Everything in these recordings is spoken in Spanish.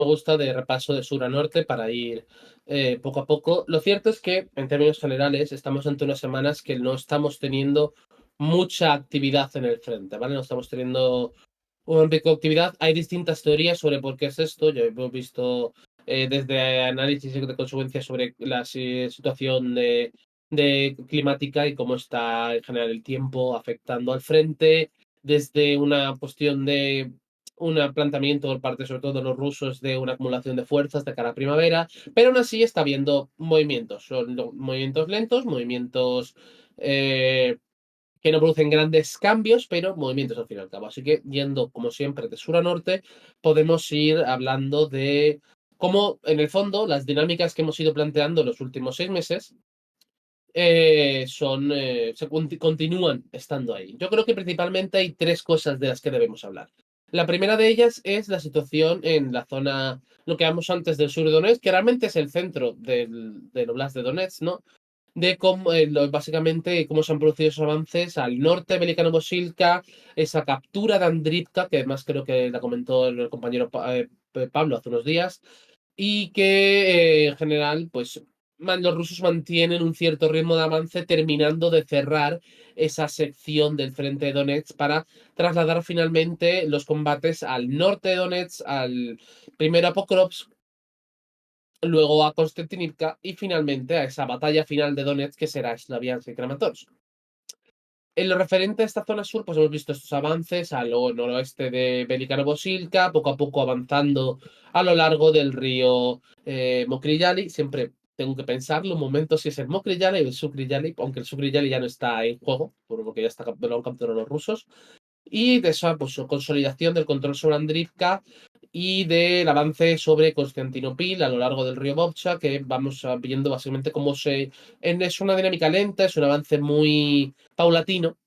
me gusta de repaso de sur a norte para ir poco a poco. Lo cierto es que, en términos generales, estamos ante unas semanas que no estamos teniendo mucha actividad en el frente, ¿vale? No estamos teniendo una pico de actividad. Hay distintas teorías sobre por qué es esto. Ya hemos visto desde análisis de consecuencias sobre la situación de climática y cómo está en general el tiempo afectando al frente, desde una cuestión de un planteamiento por parte sobre todo de los rusos de una acumulación de fuerzas de cara a primavera, pero aún así está habiendo movimientos. Son movimientos lentos, movimientos que no producen grandes cambios, pero movimientos al fin y al cabo. Así que, yendo como siempre de sur a norte, podemos ir hablando de cómo, en el fondo, las dinámicas que hemos ido planteando en los últimos 6 meses continúan estando ahí. Yo creo que principalmente hay tres cosas de las que debemos hablar. La primera de ellas es la situación en la zona, lo que hablamos antes del sur de Donetsk, que realmente es el centro del Oblast de Donetsk, ¿no? De cómo, básicamente, cómo se han producido esos avances al norte de Velikano-Bosilka, esa captura de Andrivka, que además creo que la comentó el compañero Pablo hace unos días, y que en general, pues los rusos mantienen un cierto ritmo de avance, terminando de cerrar esa sección del frente de Donetsk para trasladar finalmente los combates al norte de Donetsk, al primero a Pokrovsk, luego a Konstantinivka y finalmente a esa batalla final de Donetsk que será Slaviansk y Kramatorsk. En lo referente a esta zona sur, pues hemos visto estos avances al noroeste de Velikano-Bosilka, poco a poco avanzando a lo largo del río Mokry-Yali. Siempre tengo que pensarlo un momento si es el Mokry-Yali o el Sukry-Yali, aunque el Sukry-Yali ya no está en juego, porque ya está, lo han capturado los rusos. Y de esa pues, consolidación del control sobre Andrivka y del avance sobre Constantinopil a lo largo del río Vovcha, que vamos viendo básicamente cómo es una dinámica lenta, es un avance muy paulatino,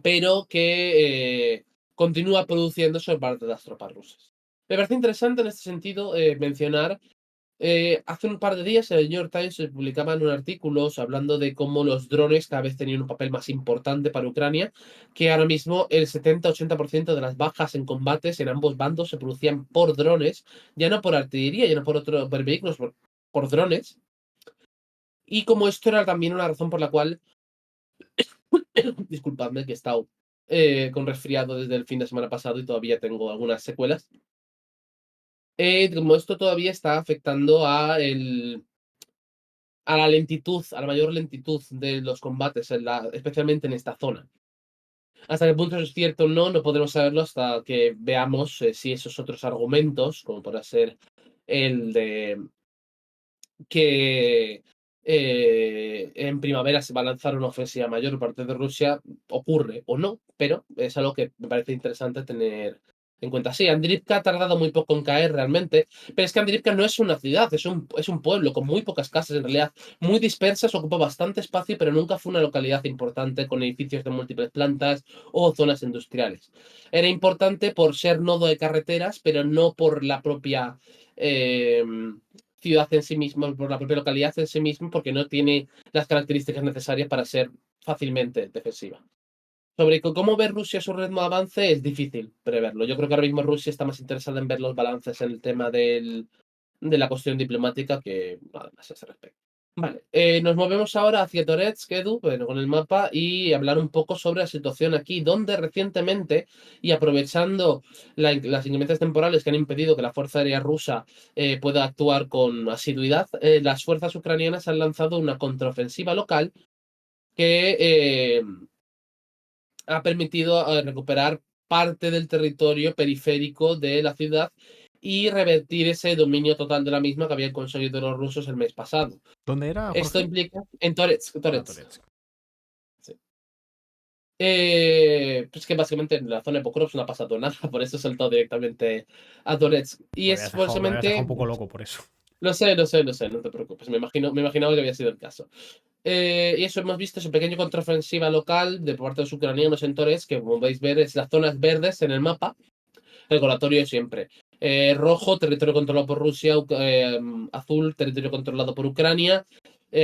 pero que continúa produciéndose por parte de las tropas rusas. Me parece interesante en este sentido mencionar hace un par de días en el New York Times se publicaban un artículo hablando de cómo los drones cada vez tenían un papel más importante para Ucrania, que ahora mismo el 70-80% de las bajas en combates en ambos bandos se producían por drones, ya no por artillería, ya no por vehículos, por drones. Y como esto era también una razón por la cual, disculpadme que he estado con resfriado desde el fin de semana pasado y todavía tengo algunas secuelas, como esto todavía está afectando a la lentitud, a la mayor lentitud de los combates, especialmente en esta zona. Hasta qué punto eso es cierto o no, no podremos saberlo hasta que veamos si esos otros argumentos, como pueda ser el de que en primavera se va a lanzar una ofensiva mayor por parte de Rusia, ocurre o no, pero es algo que me parece interesante tener en cuenta. Sí, Andrivka ha tardado muy poco en caer realmente, pero es que Andrivka no es una ciudad, es un pueblo con muy pocas casas en realidad, muy dispersas, ocupa bastante espacio, pero nunca fue una localidad importante con edificios de múltiples plantas o zonas industriales. Era importante por ser nodo de carreteras, pero no por la propia eh, ciudad en sí misma, por la propia localidad en sí misma, porque no tiene las características necesarias para ser fácilmente defensiva. Sobre cómo ver Rusia su ritmo de avance es difícil preverlo. Yo creo que ahora mismo Rusia está más interesada en ver los balances en el tema de la cuestión diplomática que nada más a ese respecto. Vale, nos movemos ahora hacia Toretsk, Edu, bueno, con el mapa y hablar un poco sobre la situación aquí, donde recientemente, y aprovechando las inclemencias temporales que han impedido que la Fuerza Aérea Rusa pueda actuar con asiduidad, las fuerzas ucranianas han lanzado una contraofensiva local que ha permitido recuperar parte del territorio periférico de la ciudad y revertir ese dominio total de la misma que habían conseguido los rusos el mes pasado. ¿Dónde era, Esto Jorge? implica en Toretsk, Ah, Toretsk. Toretsk. Sí. Pues que básicamente en la zona de Pokrovsk no ha pasado nada, por eso he saltado directamente a Toretsk. Y es Me habías dejado un básicamente, poco loco por eso. lo sé, no te preocupes, me imaginaba que había sido el caso. Y eso hemos visto, esa pequeña contraofensiva local de por parte de los ucranianos en Toretsk, que como podéis ver es las zonas verdes en el mapa, recordatorio de siempre. Rojo, territorio controlado por Rusia, azul, territorio controlado por Ucrania,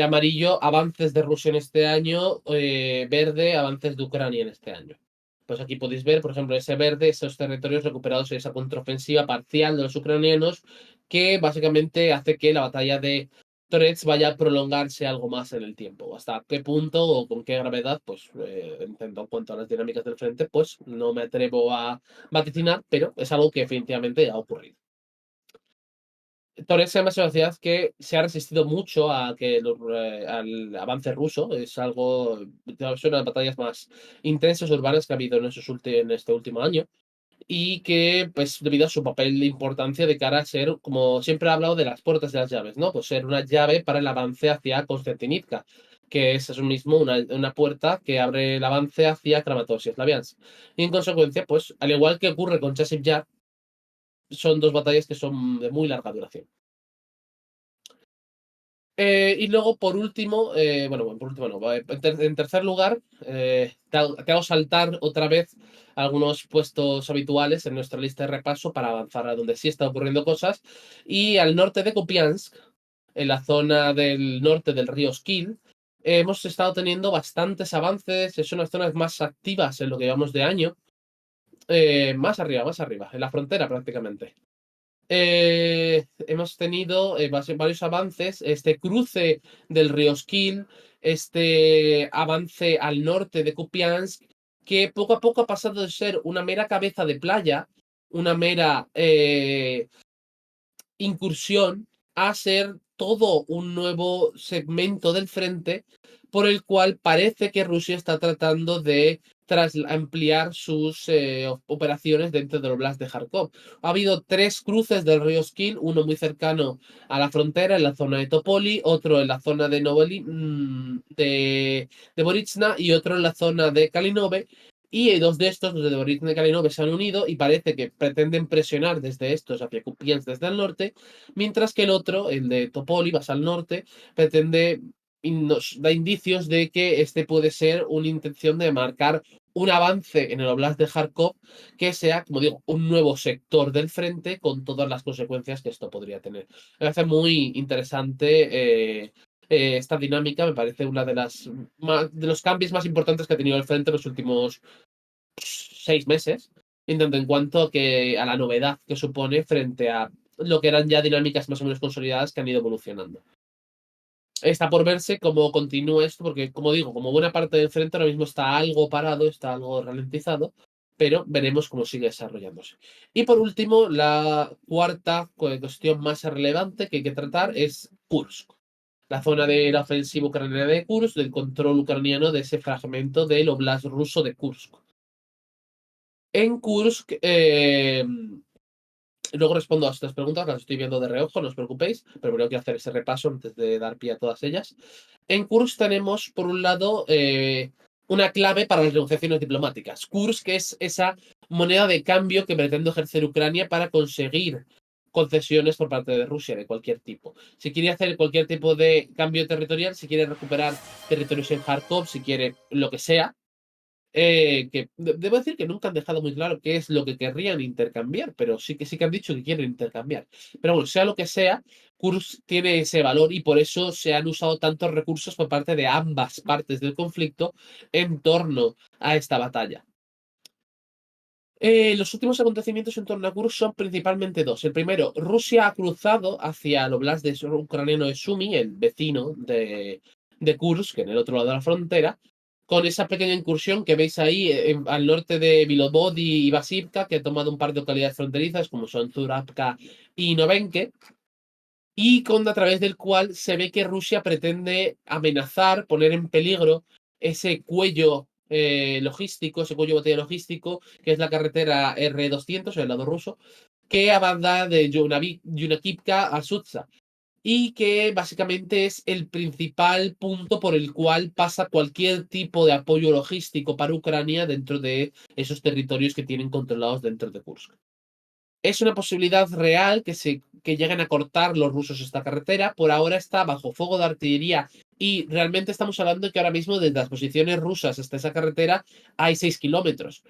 amarillo, avances de Rusia en este año, verde, avances de Ucrania en este año. Pues aquí podéis ver, por ejemplo, ese verde, esos territorios recuperados en esa contraofensiva parcial de los ucranianos, que básicamente hace que la batalla de Torets vaya a prolongarse algo más en el tiempo. ¿Hasta qué punto o con qué gravedad? Pues en cuanto a las dinámicas del frente, pues no me atrevo a vaticinar, pero es algo que definitivamente ha ocurrido. Torres es una ciudad que se ha resistido mucho a al avance ruso. Es algo, es una de las batallas más intensas urbanas que ha habido en este último año. Y que, pues, debido a su papel de importancia de cara a ser, como siempre he hablado de las puertas de las llaves, ¿no? Pues ser una llave para el avance hacia Constantinivka, que es eso mismo una puerta que abre el avance hacia Kramatorsk y Slaviansk. Y en consecuencia, pues, al igual que ocurre con Chasiv Yar, son dos batallas que son de muy larga duración. Y luego, por último, bueno, por último no, en tercer lugar, te hago saltar otra vez algunos puestos habituales en nuestra lista de repaso para avanzar a donde sí está ocurriendo cosas. Y al norte de Kupiansk, en la zona del norte del río Skil, hemos estado teniendo bastantes avances, son las zonas más activas en lo que llevamos de año. Más arriba, en la frontera prácticamente. Hemos tenido varios avances, este cruce del río Skil, este avance al norte de Kupiansk, que poco a poco ha pasado de ser una mera cabeza de playa, una mera incursión, a ser todo un nuevo segmento del frente por el cual parece que Rusia está tratando de ampliar sus operaciones dentro del Oblast de Kharkov. Ha habido 3 cruces del río Skil, uno muy cercano a la frontera, en la zona de Topoli, otro en la zona de de Boritsna y otro en la zona de Kalinove. Y 2 de estos, los de Boritsna y Kalinove, se han unido y parece que pretenden presionar desde estos hacia Kupiansk desde el norte, mientras que el otro, el de Topoli, más al norte, pretende y nos da indicios de que este puede ser una intención de marcar un avance en el Oblast de Kharkov que sea, como digo, un nuevo sector del frente con todas las consecuencias que esto podría tener. Me parece muy interesante esta dinámica, me parece una de de los cambios más importantes que ha tenido el frente en los últimos 6 meses, en tanto en cuanto a la novedad que supone frente a lo que eran ya dinámicas más o menos consolidadas que han ido evolucionando. Está por verse cómo continúa esto, porque, como digo, como buena parte del frente ahora mismo está algo parado, está algo ralentizado, pero veremos cómo sigue desarrollándose. Y por último, la cuarta cuestión más relevante que hay que tratar es Kursk, la zona de la ofensiva ucraniana de Kursk, del control ucraniano de ese fragmento del Oblast ruso de Kursk. En Kursk, luego respondo a estas preguntas, las estoy viendo de reojo, no os preocupéis, pero primero quiero hacer ese repaso antes de dar pie a todas ellas. En Kursk tenemos, por un lado, una clave para las negociaciones diplomáticas. Kursk es esa moneda de cambio que pretende ejercer Ucrania para conseguir concesiones por parte de Rusia de cualquier tipo. Si quiere hacer cualquier tipo de cambio territorial, si quiere recuperar territorios en Kharkov, si quiere lo que sea, debo decir que nunca han dejado muy claro qué es lo que querrían intercambiar, pero sí que han dicho que quieren intercambiar. Pero bueno, sea lo que sea, Kursk tiene ese valor y por eso se han usado tantos recursos por parte de ambas partes del conflicto en torno a esta batalla. Los últimos acontecimientos en torno a Kursk son principalmente dos. El primero, Rusia ha cruzado hacia el oblast ucraniano de Sumy, el vecino de Kursk, en el otro lado de la frontera, con esa pequeña incursión que veis ahí al norte de Vilobody y Basivka, que ha tomado un par de localidades fronterizas como son Zurabka y Novenke, y a través del cual se ve que Rusia pretende amenazar, poner en peligro ese cuello logístico, ese cuello de botella logístico, que es la carretera R200, el lado ruso, que avanza de Yunakivka a Sutsa, y que básicamente es el principal punto por el cual pasa cualquier tipo de apoyo logístico para Ucrania dentro de esos territorios que tienen controlados dentro de Kursk. Es una posibilidad real que lleguen a cortar los rusos esta carretera. Por ahora está bajo fuego de artillería y realmente estamos hablando de que ahora mismo desde las posiciones rusas hasta esa carretera hay 6 kilómetros.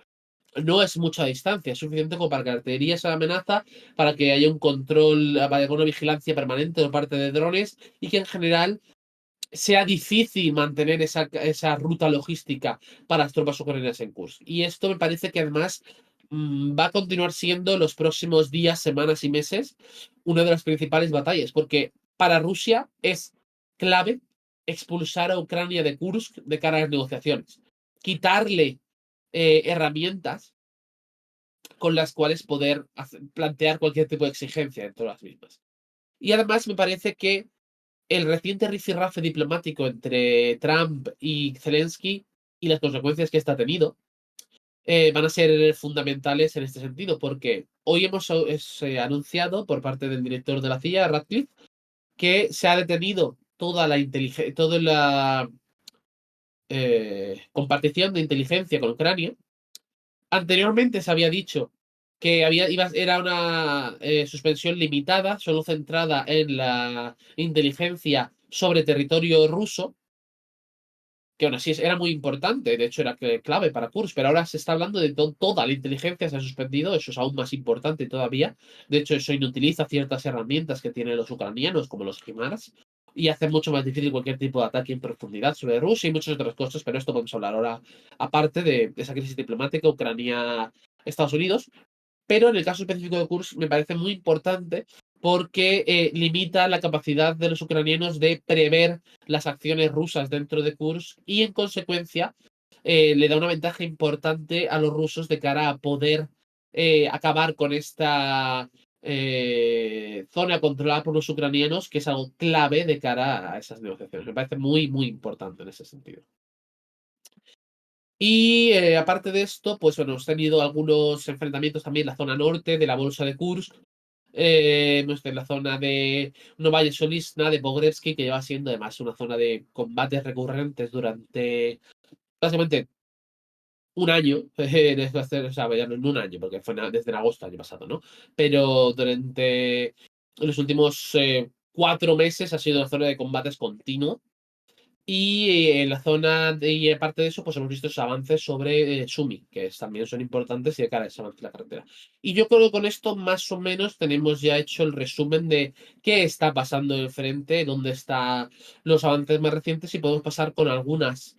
No es mucha distancia, es suficiente como para que la artillería sea amenaza, para que haya un control, haya una vigilancia permanente por parte de drones y que en general sea difícil mantener esa ruta logística para las tropas ucranianas en Kursk. Y esto me parece que además va a continuar siendo los próximos días, semanas y meses una de las principales batallas, porque para Rusia es clave expulsar a Ucrania de Kursk de cara a las negociaciones, quitarle herramientas con las cuales poder plantear cualquier tipo de exigencia dentro de las mismas. Y además me parece que el reciente rifirrafe diplomático entre Trump y Zelensky y las consecuencias que está tenido van a ser fundamentales en este sentido, porque hoy hemos anunciado por parte del director de la CIA, Ratcliffe, que se ha detenido toda la compartición de inteligencia con Ucrania. Anteriormente se había dicho que era una suspensión limitada, solo centrada en la inteligencia sobre territorio ruso, que aún así era muy importante, de hecho era clave para Kursk, pero ahora se está hablando de toda la inteligencia se ha suspendido, eso es aún más importante todavía. De hecho, eso inutiliza ciertas herramientas que tienen los ucranianos, como los HIMARS, y hace mucho más difícil cualquier tipo de ataque en profundidad sobre Rusia y muchas otras cosas, pero esto podemos hablar ahora, aparte de esa crisis diplomática Ucrania-Estados Unidos. Pero en el caso específico de Kursk me parece muy importante porque limita la capacidad de los ucranianos de prever las acciones rusas dentro de Kursk y en consecuencia le da una ventaja importante a los rusos de cara a poder acabar con esta zona controlada por los ucranianos, que es algo clave de cara a esas negociaciones. Me parece muy, muy importante en ese sentido. Y aparte de esto, pues bueno, hemos tenido algunos enfrentamientos también en la zona norte de la bolsa de Kursk, en la zona de Novaya Solisna, de Pogrevsky, que lleva siendo además una zona de combates recurrentes durante básicamente un año, o sea, ya no en un año, porque fue desde agosto del año pasado, ¿no? Pero durante los últimos 4 meses ha sido una zona de combates continuo. Y en la zona, y aparte de eso, pues hemos visto esos avances sobre Sumi, también son importantes y de cara a ese avance de la carretera. Y yo creo que con esto más o menos tenemos ya hecho el resumen de qué está pasando en frente, dónde están los avances más recientes y podemos pasar con algunas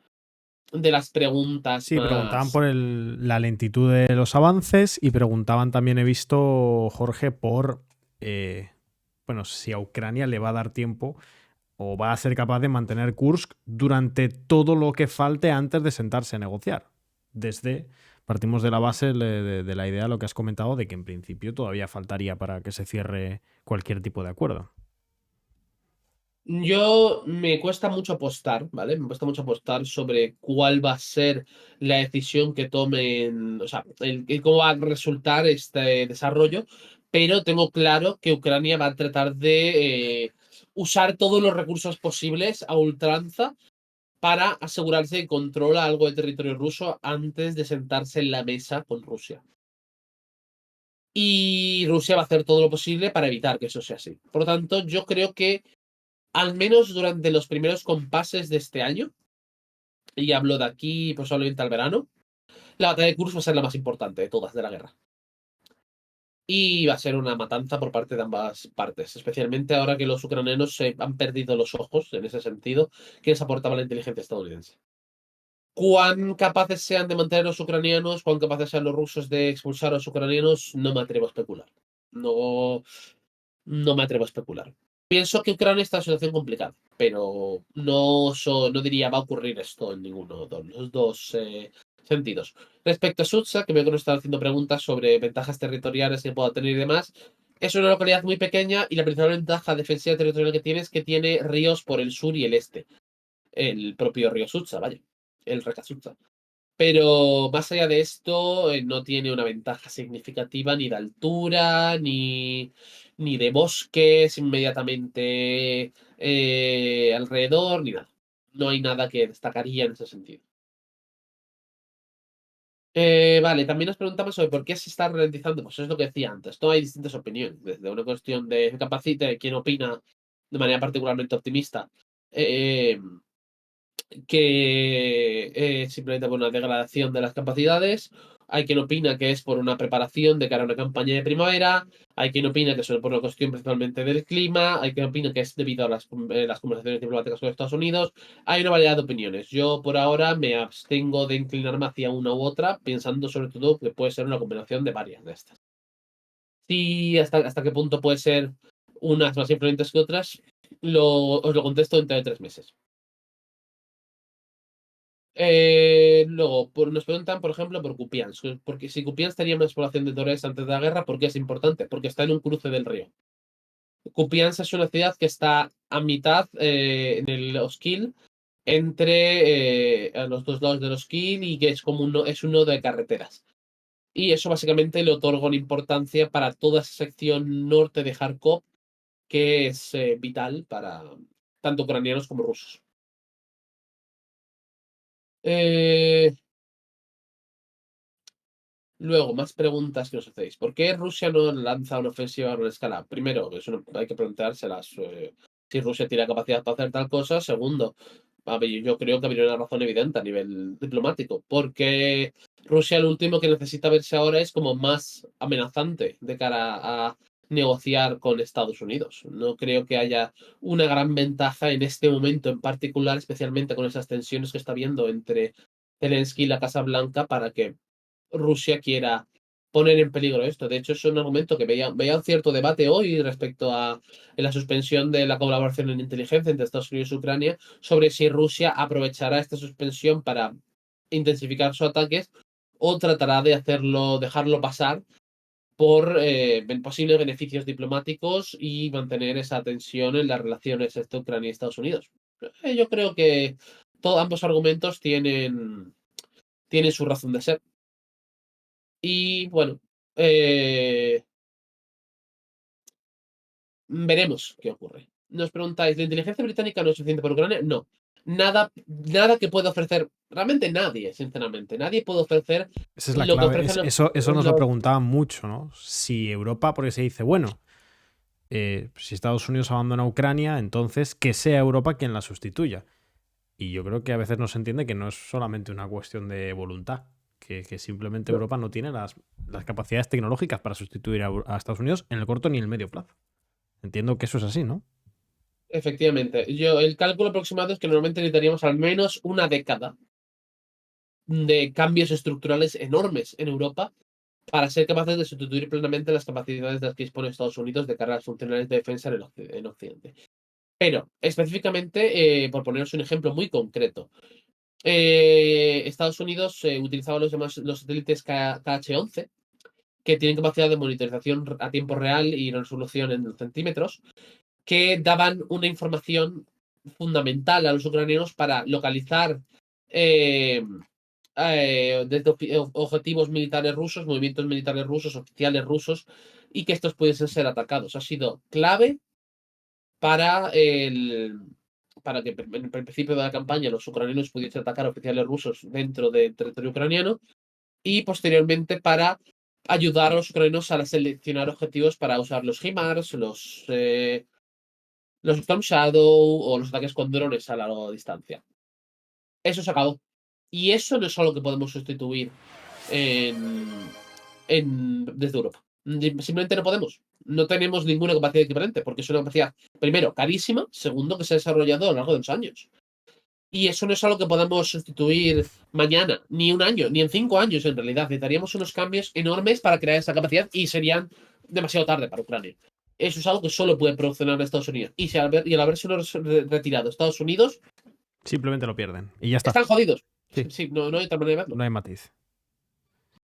de las preguntas Sí, preguntaban más. por la lentitud de los avances y preguntaban también, he visto, Jorge, por, bueno, si a Ucrania le va a dar tiempo o va a ser capaz de mantener Kursk durante todo lo que falte antes de sentarse a negociar. Partimos de la base de la idea, lo que has comentado, de que en principio todavía faltaría para que se cierre cualquier tipo de acuerdo. Yo me cuesta mucho apostar, ¿vale? Me cuesta mucho apostar sobre cuál va a ser la decisión que tomen, o sea, cómo va a resultar este desarrollo, pero tengo claro que Ucrania va a tratar de usar todos los recursos posibles a ultranza para asegurarse que controla algo del territorio ruso antes de sentarse en la mesa con Rusia. Y Rusia va a hacer todo lo posible para evitar que eso sea así. Por lo tanto, yo creo que al menos durante los primeros compases de este año, y hablo de aquí probablemente al verano, la batalla de Kursk va a ser la más importante de todas de la guerra. Y va a ser una matanza por parte de ambas partes, especialmente ahora que los ucranianos se han perdido los ojos en ese sentido que les aportaba la inteligencia estadounidense. Cuán capaces sean de mantener a los ucranianos, cuán capaces sean los rusos de expulsar a los ucranianos, no me atrevo a especular. No, no me atrevo a especular. Pienso que Ucrania está en una situación complicada, pero no diría va a ocurrir esto en ninguno de los dos sentidos. Respecto a Sutsa, que veo que nos están haciendo preguntas sobre ventajas territoriales que pueda tener y demás, es una localidad muy pequeña y la principal ventaja defensiva territorial que tiene es que tiene ríos por el sur y el este. El propio río Sutsa, vaya, el Reka Sutsa. Pero más allá de esto, no tiene una ventaja significativa ni de altura, ni de bosques inmediatamente alrededor, ni nada. No hay nada que destacaría en ese sentido. Vale, también nos preguntamos sobre por qué se está ralentizando. Pues es lo que decía antes. No hay distintas opiniones. Desde una cuestión de capacita, de quién opina de manera particularmente optimista. eh, que simplemente por una degradación de las capacidades, Hay quien opina que es por una preparación de cara a una campaña de primavera. Hay quien opina que es por una cuestión principalmente del clima. Hay quien opina que es debido a las conversaciones diplomáticas con Estados Unidos. Hay una variedad de opiniones. Yo por ahora me abstengo de inclinarme hacia una u otra, pensando sobre todo que puede ser una combinación de varias de estas. Sí, hasta qué punto puede ser unas más influyentes que otras, os lo contesto dentro de 3 meses. Luego, nos preguntan, por ejemplo, por Kupiansk. Porque si Kupiansk tenía una exploración de Torres antes de la guerra, ¿por qué es importante? Porque está en un cruce del río. Kupiansk es una ciudad que está a mitad en el Oskil, entre a los dos lados del Oskil, y que es como es un nodo de carreteras. Y eso básicamente le otorga una importancia para toda esa sección norte de Kharkov, que es vital para tanto ucranianos como rusos. Eh, Luego, más preguntas que os hacéis. ¿Por qué Rusia no lanza una ofensiva a gran escala? Primero, hay que preguntárselas si Rusia tiene capacidad para hacer tal cosa. Segundo, a ver, yo creo que habría una razón evidente a nivel diplomático. Porque Rusia lo último que necesita verse ahora es como más amenazante de cara a negociar con Estados Unidos. No creo que haya una gran ventaja en este momento en particular, especialmente con esas tensiones que está habiendo entre Zelensky y la Casa Blanca, para que Rusia quiera poner en peligro esto. De hecho, es un argumento que veía un cierto debate hoy respecto a la suspensión de la colaboración en inteligencia entre Estados Unidos y Ucrania, sobre si Rusia aprovechará esta suspensión para intensificar sus ataques o tratará de dejarlo pasar por posibles beneficios diplomáticos y mantener esa tensión en las relaciones entre Ucrania y Estados Unidos. Yo creo que ambos argumentos tienen su razón de ser. Y bueno, veremos qué ocurre. Nos preguntáis, ¿la inteligencia británica no es suficiente para Ucrania? No. Nada que pueda ofrecer, realmente nadie, sinceramente, nadie puede ofrecer Esa es la lo que clave. ofrecen Eso nos lo preguntaban mucho, ¿no? Si Europa, porque se dice, bueno, si Estados Unidos abandona Ucrania, entonces que sea Europa quien la sustituya. Y yo creo que a veces no se entiende que no es solamente una cuestión de voluntad, que simplemente Europa no tiene las capacidades tecnológicas para sustituir a Estados Unidos en el corto ni en el medio plazo. Entiendo que eso es así, ¿no? Efectivamente. El cálculo aproximado es que normalmente necesitaríamos al menos una década de cambios estructurales enormes en Europa para ser capaces de sustituir plenamente las capacidades de las que dispone Estados Unidos de cara a las funcionalidades de defensa en Occidente. Pero, específicamente, por poneros un ejemplo muy concreto, Estados Unidos utilizaba los satélites KH-11, que tienen capacidad de monitorización a tiempo real y resolución en centímetros, que daban una información fundamental a los ucranianos para localizar eh, desde objetivos militares rusos, movimientos militares rusos, oficiales rusos, y que estos pudiesen ser atacados. Ha sido clave para para que en el principio de la campaña los ucranianos pudiesen atacar oficiales rusos dentro del territorio ucraniano, y posteriormente para ayudar a los ucranianos a seleccionar objetivos para usar los HIMARS, los Storm Shadow o los ataques con drones a larga distancia. Eso se acabó. Y eso no es algo que podemos sustituir desde Europa. Simplemente no podemos. No tenemos ninguna capacidad equivalente, porque es una capacidad, primero, carísima, segundo, que se ha desarrollado a lo largo de los años. Y eso no es algo que podamos sustituir mañana, ni un año, ni en 5 años en realidad. Necesitaríamos unos cambios enormes para crear esa capacidad y serían demasiado tarde para Ucrania. Eso es algo que solo puede produccionar Estados Unidos. Y al haberse retirado Estados Unidos, Simplemente lo pierden. Y ya está. están jodidos. Sí. Sí, no hay otra manera de verlo. No hay matiz.